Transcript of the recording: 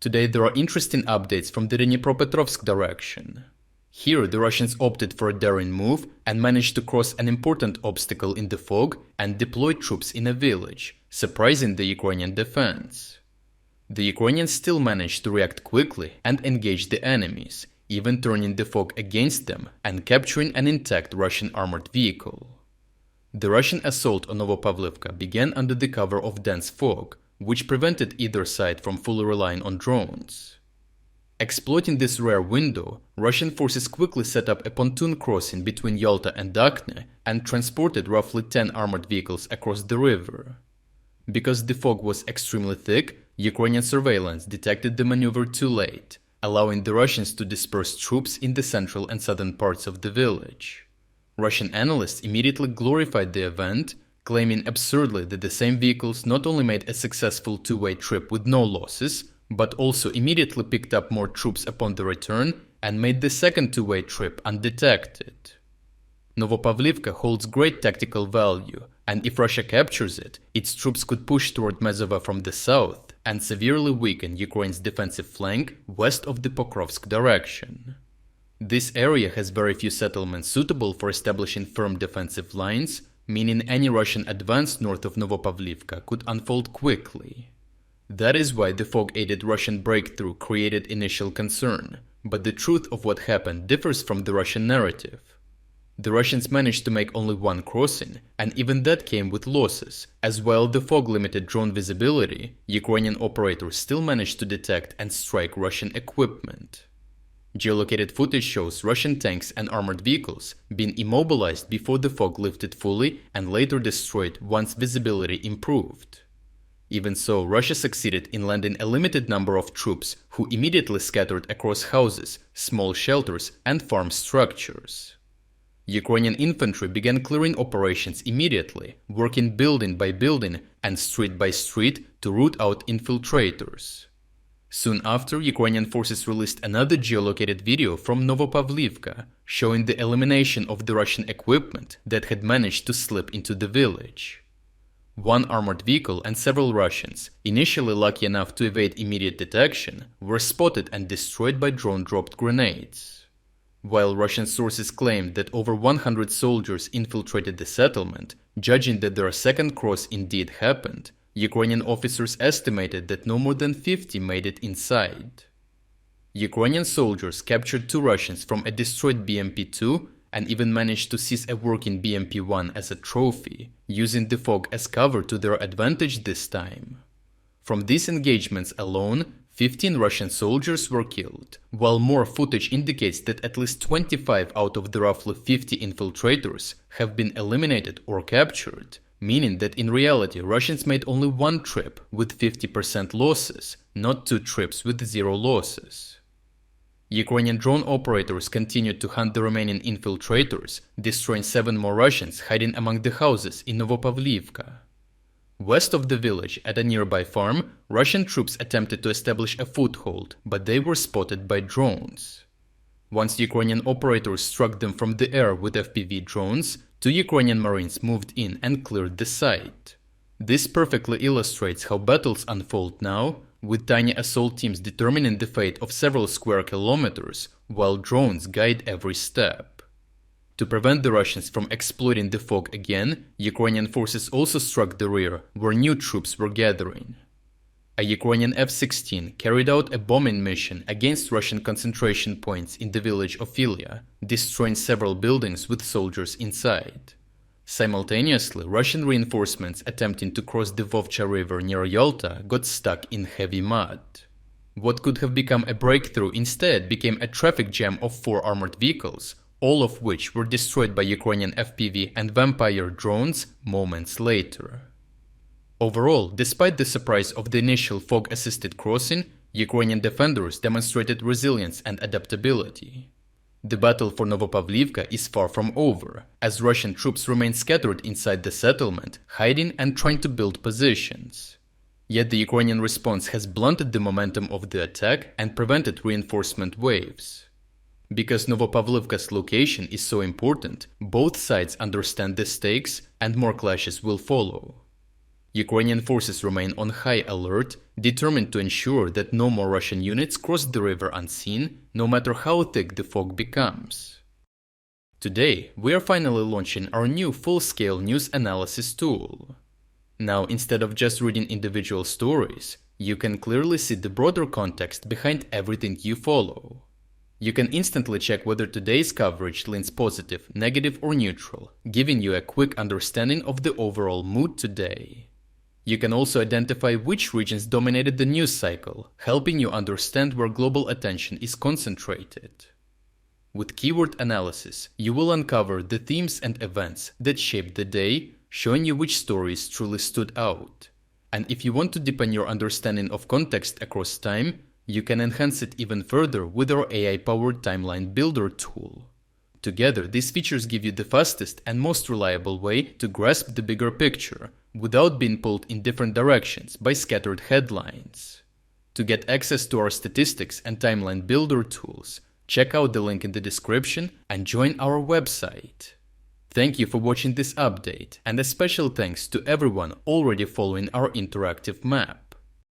Today there are interesting updates from the Dnipropetrovsk direction. Here the Russians opted for a daring move and managed to cross an important obstacle in the fog and deploy troops in a village, surprising the Ukrainian defense. The Ukrainians still managed to react quickly and engage the enemies, even turning the fog against them and capturing an intact Russian armored vehicle. The Russian assault on Novopavlivka began under the cover of dense fog, which prevented either side from fully relying on drones. Exploiting this rare window, Russian forces quickly set up a pontoon crossing between Yalta and Dachne and transported roughly 10 armored vehicles across the river. Because the fog was extremely thick, Ukrainian surveillance detected the maneuver too late, allowing the Russians to disperse troops in the central and southern parts of the village. Russian analysts immediately glorified the event, claiming absurdly that the same vehicles not only made a successful two-way trip with no losses, but also immediately picked up more troops upon the return and made the second two-way trip undetected. Novopavlivka holds great tactical value, and if Russia captures it, its troops could push toward Mezova from the south and severely weaken Ukraine's defensive flank west of the Pokrovsk direction. This area has very few settlements suitable for establishing firm defensive lines, meaning any Russian advance north of Novopavlivka could unfold quickly. That is why the fog-aided Russian breakthrough created initial concern, but the truth of what happened differs from the Russian narrative. The Russians managed to make only one crossing, and even that came with losses, as while the fog limited drone visibility, Ukrainian operators still managed to detect and strike Russian equipment. Geolocated footage shows Russian tanks and armored vehicles being immobilized before the fog lifted fully and later destroyed once visibility improved. Even so, Russia succeeded in landing a limited number of troops who immediately scattered across houses, small shelters, and farm structures. Ukrainian infantry began clearing operations immediately, working building by building and street by street to root out infiltrators. Soon after, Ukrainian forces released another geolocated video from Novopavlivka, showing the elimination of the Russian equipment that had managed to slip into the village. One armored vehicle and several Russians, initially lucky enough to evade immediate detection, were spotted and destroyed by drone-dropped grenades. While Russian sources claimed that over 100 soldiers infiltrated the settlement, judging that their second cross indeed happened, Ukrainian officers estimated that no more than 50 made it inside. Ukrainian soldiers captured 2 Russians from a destroyed BMP-2 and even managed to seize a working BMP-1 as a trophy, using the fog as cover to their advantage this time. From these engagements alone, 15 Russian soldiers were killed, while more footage indicates that at least 25 out of the roughly 50 infiltrators have been eliminated or captured, meaning that in reality Russians made only one trip with 50% losses, not 2 trips with 0 losses. Ukrainian drone operators continued to hunt the remaining infiltrators, destroying 7 more Russians hiding among the houses in Novopavlivka. West of the village, at a nearby farm, Russian troops attempted to establish a foothold, but they were spotted by drones. Once Ukrainian operators struck them from the air with FPV drones, 2 Ukrainian Marines moved in and cleared the site. This perfectly illustrates how battles unfold now, with tiny assault teams determining the fate of several square kilometers, while drones guide every step. To prevent the Russians from exploiting the fog again, Ukrainian forces also struck the rear, where new troops were gathering. A Ukrainian F-16 carried out a bombing mission against Russian concentration points in the village of Ilia, destroying several buildings with soldiers inside. Simultaneously, Russian reinforcements attempting to cross the Vovcha River near Yalta got stuck in heavy mud. What could have become a breakthrough instead became a traffic jam of 4 armored vehicles, all of which were destroyed by Ukrainian FPV and Vampire drones moments later. Overall, despite the surprise of the initial fog-assisted crossing, Ukrainian defenders demonstrated resilience and adaptability. The battle for Novopavlivka is far from over, as Russian troops remain scattered inside the settlement, hiding and trying to build positions. Yet the Ukrainian response has blunted the momentum of the attack and prevented reinforcement waves. Because Novopavlivka's location is so important, both sides understand the stakes and more clashes will follow. Ukrainian forces remain on high alert, determined to ensure that no more Russian units cross the river unseen, no matter how thick the fog becomes. Today, we are finally launching our new full-scale news analysis tool. Now, instead of just reading individual stories, you can clearly see the broader context behind everything you follow. You can instantly check whether today's coverage leans positive, negative, or neutral, giving you a quick understanding of the overall mood today. You can also identify which regions dominated the news cycle, helping you understand where global attention is concentrated. With keyword analysis, you will uncover the themes and events that shaped the day, showing you which stories truly stood out. And if you want to deepen your understanding of context across time, you can enhance it even further with our AI-powered timeline builder tool. Together, these features give you the fastest and most reliable way to grasp the bigger picture, without being pulled in different directions by scattered headlines. To get access to our statistics and timeline builder tools, check out the link in the description and join our website. Thank you for watching this update, and a special thanks to everyone already following our interactive map.